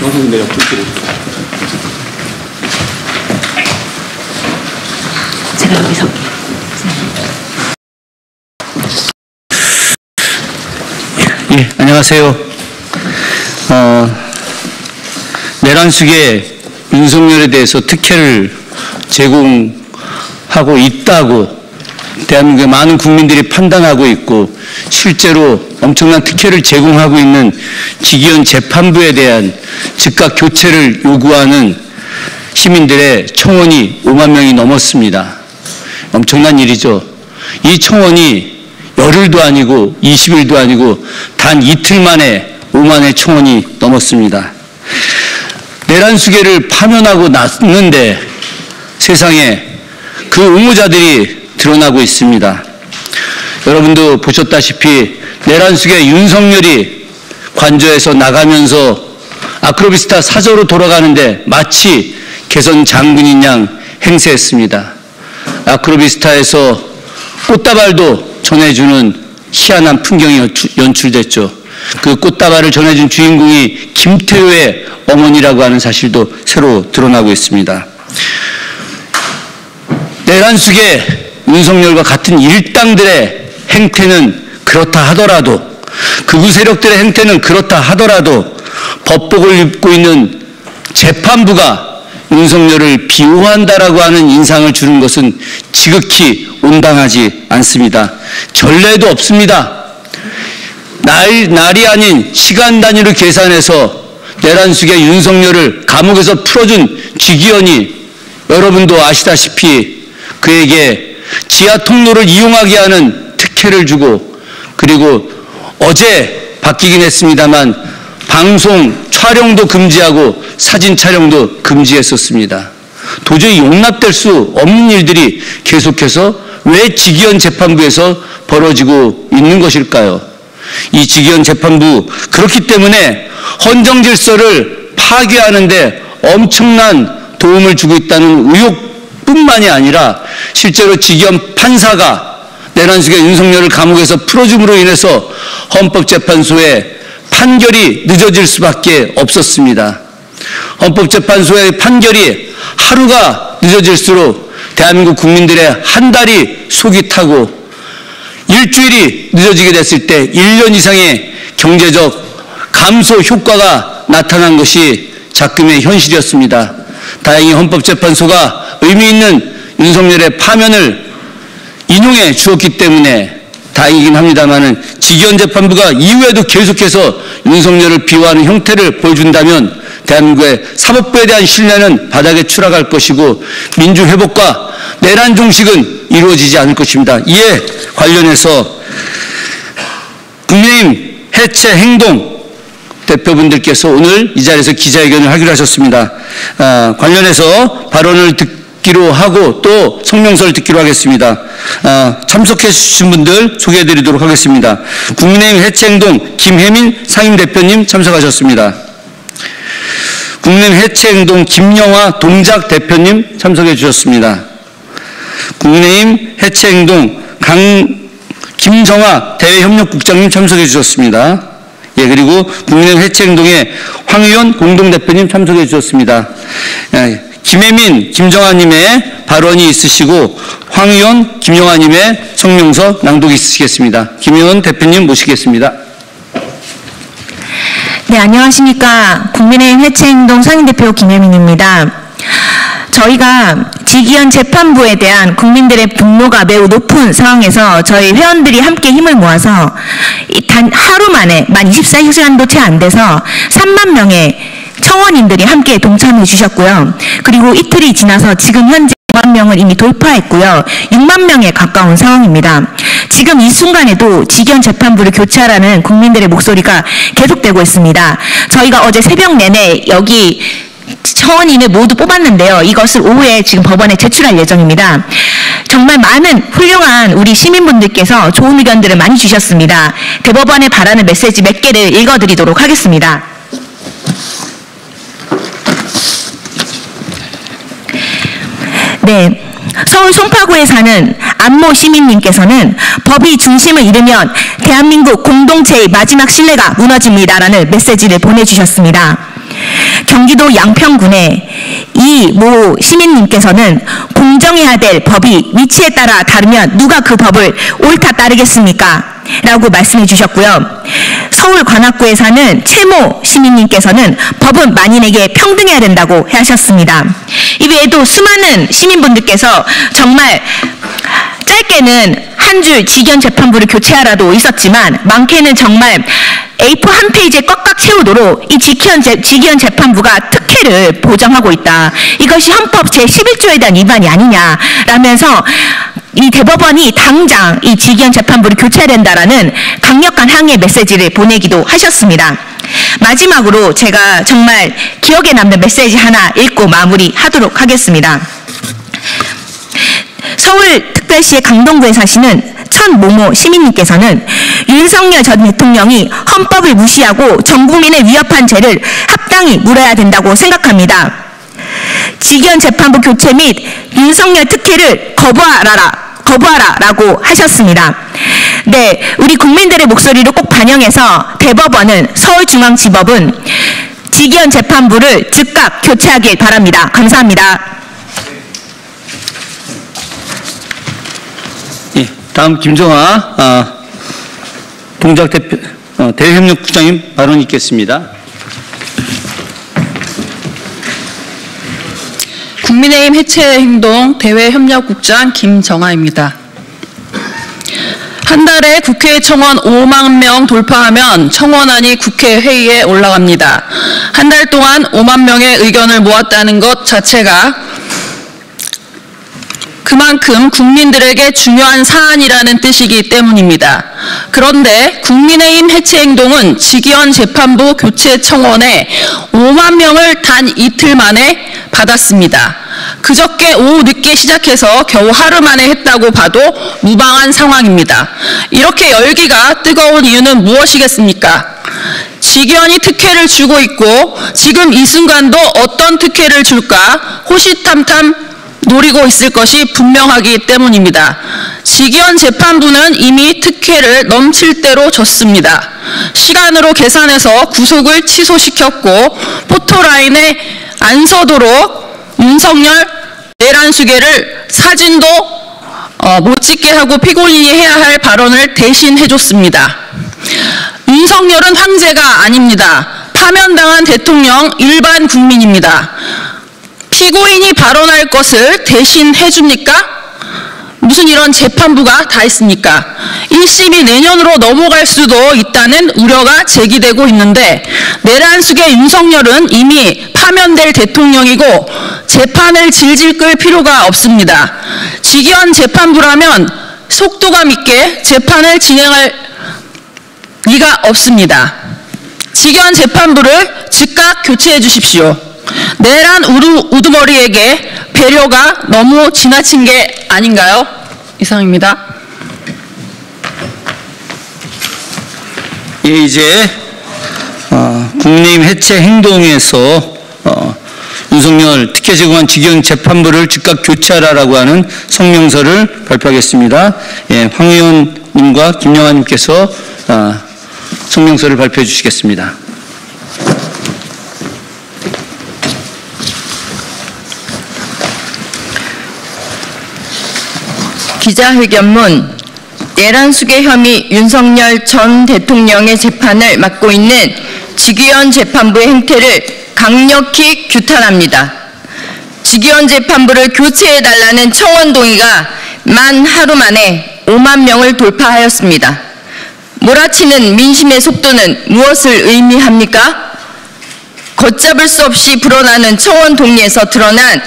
영상 내가 볼게요. 제가 여기 설게요. 예, 안녕하세요. 내란숙의 윤석열에 대해서 특혜를 제공하고 있다고 대한민국의 많은 국민들이 판단하고 있고 실제로 엄청난 특혜를 제공하고 있는 직위원 재판부에 대한 즉각 교체를 요구하는 시민들의 청원이 5만 명이 넘었습니다. 엄청난 일이죠. 이 청원이 열흘도 아니고 20일도 아니고 단 이틀 만에 5만의 청원이 넘었습니다. 내란수계를 파면하고 났는데 세상에 그 옹호자들이 드러나고 있습니다. 여러분도 보셨다시피 내란수계 윤석열이 관저에서 나가면서 아크로비스타 사저로 돌아가는데 마치 개선 장군인 양 행세했습니다. 아크로비스타에서 꽃다발도 전해주는 희한한 풍경이 연출됐죠. 그 꽃다발을 전해준 주인공이 김태효의 어머니라고 하는 사실도 새로 드러나고 있습니다. 내란숙의 윤석열과 같은 일당들의 행태는 그렇다 하더라도, 극우 세력들의 행태는 그렇다 하더라도 법복을 입고 있는 재판부가 윤석열을 비호한다라고 하는 인상을 주는 것은 지극히 온당하지 않습니다. 전례도 없습니다. 날이 아닌 시간 단위로 계산해서 내란숙의 윤석열을 감옥에서 풀어준 직위원이 여러분도 아시다시피 그에게 지하 통로를 이용하게 하는 특혜를 주고, 그리고 어제 바뀌긴 했습니다만 방송 촬영도 금지하고 사진 촬영도 금지했었습니다. 도저히 용납될 수 없는 일들이 계속해서 왜 직위원 재판부에서 벌어지고 있는 것일까요? 이 직위원 재판부, 그렇기 때문에 헌정 질서를 파괴하는데 엄청난 도움을 주고 있다는 의혹뿐만이 아니라 실제로 직위원 판사가 내란숙의 윤석열을 감옥에서 풀어줌으로 인해서 헌법재판소의 판결이 늦어질 수밖에 없었습니다. 헌법재판소의 판결이 하루가 늦어질수록 대한민국 국민들의 한 달이 속이 타고 일주일이 늦어지게 됐을 때 1년 이상의 경제적 감소 효과가 나타난 것이 작금의 현실이었습니다. 다행히 헌법재판소가 의미 있는 윤석열의 파면을 인용해 주었기 때문에 다행이긴 합니다만은 직위원 재판부가 이후에도 계속해서 윤석열을 비호하는 형태를 보여준다면 대한민국의 사법부에 대한 신뢰는 바닥에 추락할 것이고 민주회복과 내란 종식은 이루어지지 않을 것입니다. 이에 관련해서 국민의힘 해체 행동 대표분들께서 오늘 이 자리에서 기자회견을 하기로 하셨습니다. 관련해서 발언을 듣기로 하고 또 성명서를 듣기로 하겠습니다. 참석해 주신 분들 소개해 드리도록 하겠습니다. 국민의힘 해체행동 김혜민 상임대표님 참석하셨습니다. 국민의힘 해체행동 김영화 동작 대표님 참석해 주셨습니다. 국민의힘 해체행동 김정아 대외협력국장님 참석해 주셨습니다. 예, 그리고 국민의힘 해체행동의 황의원 공동대표님 참석해 주셨습니다. 김혜민, 김정아님의 발언이 있으시고 황의원, 김영아님의 성명서 낭독이 있으시겠습니다. 김의원 대표님 모시겠습니다. 네, 안녕하십니까. 국민의힘 해체행동 상임대표 김혜민입니다. 저희가 직위원 재판부에 대한 국민들의 분노가 매우 높은 상황에서 저희 회원들이 함께 힘을 모아서 단 하루 만에 만 24시간도 채 안 돼서 3만 명의 청원인들이 함께 동참해 주셨고요. 그리고 이틀이 지나서 지금 현재 5만 명을 이미 돌파했고요. 6만 명에 가까운 상황입니다. 지금 이 순간에도 직위원 재판부를 교체하라는 국민들의 목소리가 계속되고 있습니다. 저희가 어제 새벽 내내 여기 청원인을 모두 뽑았는데요. 이것을 오후에 지금 법원에 제출할 예정입니다. 정말 많은 훌륭한 우리 시민분들께서 좋은 의견들을 많이 주셨습니다. 대법원에 바라는 메시지 몇 개를 읽어드리도록 하겠습니다. 네. 서울 송파구에 사는 안모 시민님께서는 법이 중심을 잃으면 대한민국 공동체의 마지막 신뢰가 무너집니다라는 메시지를 보내주셨습니다. 경기도 양평군의 이모 시민님께서는 공정해야 될 법이 위치에 따라 다르면 누가 그 법을 옳다 따르겠습니까? 라고 말씀해 주셨고요. 서울 관악구에 사는 최모 시민님께서는 법은 만인에게 평등해야 된다고 하셨습니다. 이외에도 수많은 시민분들께서 정말 짧게는 한 줄 직위원 재판부를 교체하라도 있었지만 많게는 정말 A4 한 페이지에 꽉꽉 채우도록 이 직위원 재판부가 특혜를 보장하고 있다. 이것이 헌법 제11조에 대한 위반이 아니냐라면서 이 대법원이 당장 이 직위원 재판부를 교체해야 된다라는 강력한 항의 메시지를 보내기도 하셨습니다. 마지막으로 제가 정말 기억에 남는 메시지 하나 읽고 마무리하도록 하겠습니다. 서울특별시의 강동구에 사시는 천모모 시민님께서는 윤석열 전 대통령이 헌법을 무시하고 전 국민을 위협한 죄를 합당히 물어야 된다고 생각합니다. 직위원 재판부 교체 및 윤석열 특혜를 거부하라라고 하셨습니다. 네, 우리 국민들의 목소리를 꼭 반영해서 대법원은 서울중앙지법은 직위원 재판부를 즉각 교체하길 바랍니다. 감사합니다. 예, 다음 김정아 동작대표 대외협력국장님 발언 있겠습니다. 국민의힘 해체행동 대외협력국장 김정아입니다. 한 달에 국회 청원 5만 명 돌파하면 청원안이 국회 회의에 올라갑니다. 한 달 동안 5만 명의 의견을 모았다는 것 자체가 그만큼 국민들에게 중요한 사안이라는 뜻이기 때문입니다. 그런데 국민의힘 해체행동은 직위원 재판부 교체 청원에 5만 명을 단 이틀 만에 받았습니다. 그저께 오후 늦게 시작해서 겨우 하루 만에 했다고 봐도 무방한 상황입니다. 이렇게 열기가 뜨거운 이유는 무엇이겠습니까? 직위원이 특혜를 주고 있고 지금 이 순간도 어떤 특혜를 줄까 호시탐탐 노리고 있을 것이 분명하기 때문입니다. 직위원 재판부는 이미 특혜를 넘칠 대로 줬습니다. 시간으로 계산해서 구속을 취소시켰고 포토라인에 안 서도록 윤석열 내란수계를 사진도 못 찍게 하고 피고인이 해야 할 발언을 대신 해줬습니다. 윤석열은 황제가 아닙니다. 파면당한 대통령 일반 국민입니다. 피고인이 발언할 것을 대신 해줍니까? 무슨 이런 재판부가 다 있습니까? 1심이 내년으로 넘어갈 수도 있다는 우려가 제기되고 있는데 내란숙의 윤석열은 이미 파면될 대통령이고 재판을 질질 끌 필요가 없습니다. 직위원 재판부라면 속도감 있게 재판을 진행할 리가 없습니다. 직위원 재판부를 즉각 교체해 주십시오. 내란 우두머리에게 배려가 너무 지나친 게 아닌가요? 이상입니다. 예, 이제 국민의힘 해체 행동에서 윤석열 특혜 제공한 직위원 재판부를 즉각 교체하라라고 하는 성명서를 발표하겠습니다. 예, 황 의원님과 김영아님께서 성명서를 발표해 주시겠습니다. 기자회견문 내란수계 혐의 윤석열 전 대통령의 재판을 맡고 있는 직위원 재판부의 행태를 강력히 규탄합니다. 직위원 재판부를 교체해달라는 청원 동의가 만 하루 만에 5만 명을 돌파하였습니다. 몰아치는 민심의 속도는 무엇을 의미합니까? 걷잡을 수 없이 불어나는 청원 동의에서 드러난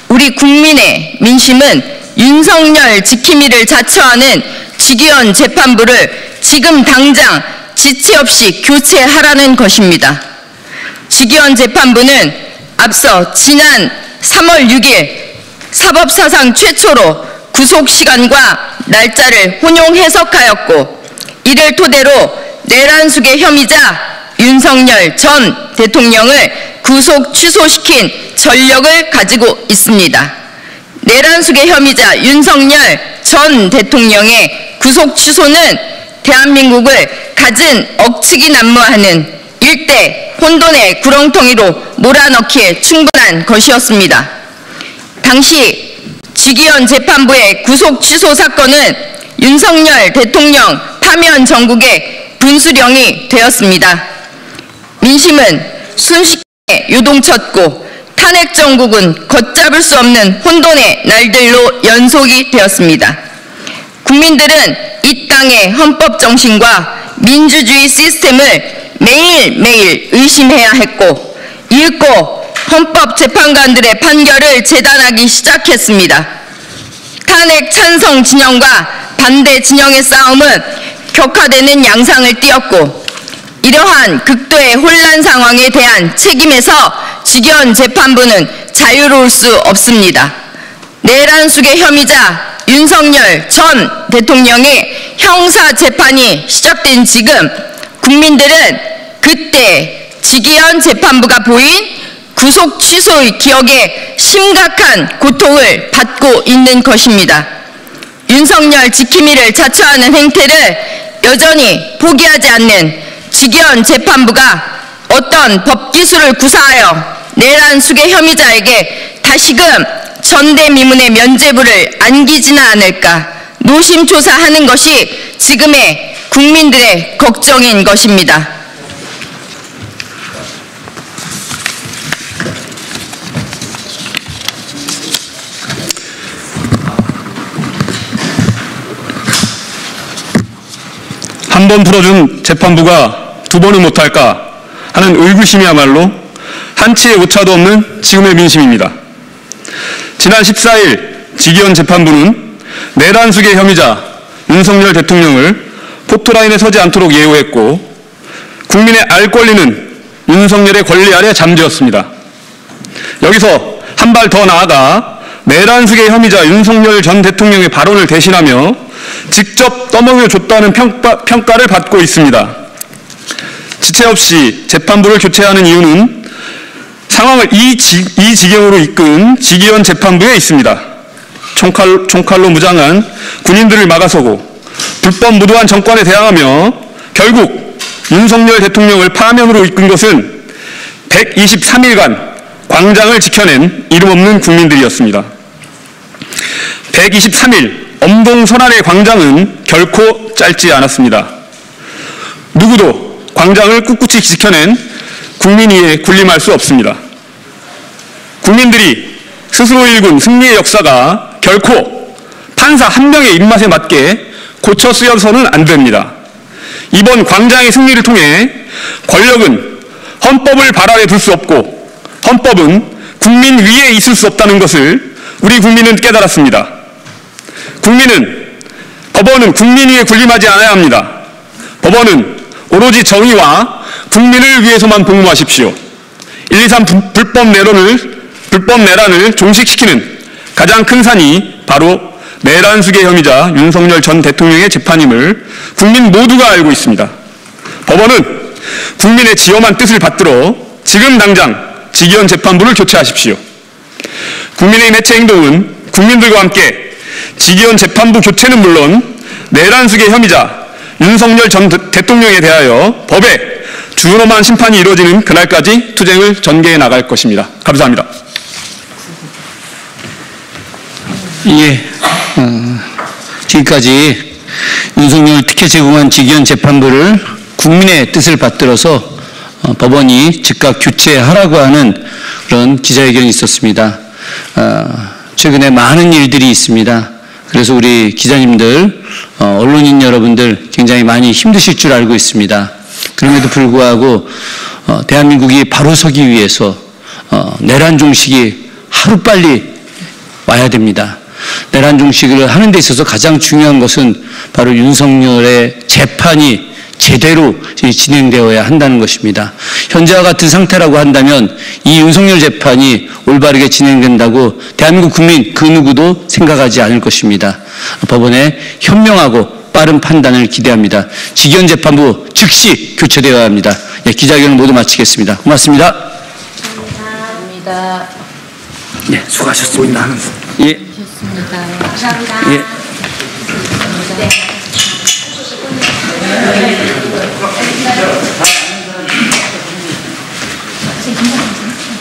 우리 국민의 민심은 윤석열 지킴이를 자처하는 직위원 재판부를 지금 당장 지체 없이 교체하라는 것입니다. 직위원 재판부는 앞서 지난 3월 6일 사법사상 최초로 구속시간과 날짜를 혼용 해석하였고 이를 토대로 내란수계 혐의자 윤석열 전 대통령을 구속 취소시킨 전력을 가지고 있습니다. 내란숙의 혐의자 윤석열 전 대통령의 구속 취소는 대한민국을 갖은 억측이 난무하는 일대 혼돈의 구렁텅이로 몰아넣기에 충분한 것이었습니다. 당시 지기현 재판부의 구속 취소 사건은 윤석열 대통령 파면 정국의 분수령이 되었습니다. 민심은 순식간에 요동쳤고 탄핵 정국은 걷잡을 수 없는 혼돈의 날들로 연속이 되었습니다. 국민들은 이 땅의 헌법 정신과 민주주의 시스템을 매일매일 의심해야 했고 이윽고 헌법재판관들의 판결을 재단하기 시작했습니다. 탄핵 찬성 진영과 반대 진영의 싸움은 격화되는 양상을 띠었고 이러한 극도의 혼란 상황에 대한 책임에서 지기현 재판부는 자유로울 수 없습니다. 내란숙의 혐의자 윤석열 전 대통령의 형사 재판이 시작된 지금 국민들은 그때 지기현 재판부가 보인 구속 취소의 기억에 심각한 고통을 받고 있는 것입니다. 윤석열 지킴이를 자처하는 행태를 여전히 포기하지 않는 지기현 재판부가 어떤 법기술을 구사하여 내란숙의 혐의자에게 다시금 전대미문의 면죄부를 안기지는 않을까 노심초사하는 것이 지금의 국민들의 걱정인 것입니다. 한 번 풀어준 재판부가 두 번은 못할까 하는 의구심이야말로 한치의 오차도 없는 지금의 민심입니다. 지난 14일 지기현 재판부는 내란숙의 혐의자 윤석열 대통령을 포토라인에 서지 않도록 예우했고 국민의 알 권리는 윤석열의 권리 아래 잠재웠습니다. 여기서 한 발 더 나아가 내란숙의 혐의자 윤석열 전 대통령의 발언을 대신하며 직접 떠먹여줬다는 평가를 받고 있습니다. 지체 없이 재판부를 교체하는 이유는 상황을 이 지경으로 이끈 지기현 재판부에 있습니다. 총칼로 무장한 군인들을 막아서고 불법 무도한 정권에 대항하며 결국 윤석열 대통령을 파면으로 이끈 것은 123일간 광장을 지켜낸 이름 없는 국민들이었습니다. 123일 엄동선안의 광장은 결코 짧지 않았습니다. 누구도 광장을 꿋꿋이 지켜낸 국민 위에 군림할 수 없습니다. 국민들이 스스로 읽은 승리의 역사가 결코 판사 한 명의 입맛에 맞게 고쳐 쓰여서는 안 됩니다. 이번 광장의 승리를 통해 권력은 헌법을 발 아래 둘 수 없고 헌법은 국민 위에 있을 수 없다는 것을 우리 국민은 깨달았습니다. 법원은 국민 위에 군림하지 않아야 합니다. 법원은 오로지 정의와 국민을 위해서만 복무하십시오. 123 불법 내란을 종식시키는 가장 큰 산이 바로 내란숙의 혐의자 윤석열 전 대통령의 재판임을 국민 모두가 알고 있습니다. 법원은 국민의 지엄한 뜻을 받들어 지금 당장 지기현 재판부를 교체하십시오. 국민의힘 해체 행동은 국민들과 함께 지기현 재판부 교체는 물론 내란숙의 혐의자 윤석열 전 대통령에 대하여 법의 준엄한 심판이 이루어지는 그날까지 투쟁을 전개해 나갈 것입니다. 감사합니다. 예, 지금까지 윤석열 특혜 제공한 지기현 재판부를 국민의 뜻을 받들어서 법원이 즉각 교체하라고 하는 그런 기자회견이 있었습니다. 최근에 많은 일들이 있습니다. 그래서 우리 기자님들, 언론인 여러분들 굉장히 많이 힘드실 줄 알고 있습니다. 그럼에도 불구하고 대한민국이 바로 서기 위해서 내란 종식이 하루빨리 와야 됩니다. 내란 종식을 하는 데 있어서 가장 중요한 것은 바로 윤석열의 재판이 제대로 진행되어야 한다는 것입니다. 현재와 같은 상태라고 한다면 이 윤석열 재판이 올바르게 진행된다고 대한민국 국민 그 누구도 생각하지 않을 것입니다. 법원의 현명하고 빠른 판단을 기대합니다. 지기현 재판부 즉시 교체되어야 합니다. 예, 기자회견을 모두 마치겠습니다. 고맙습니다. 감사합니다. 예, 수고하셨습니다. 예. 예. 감사합니다.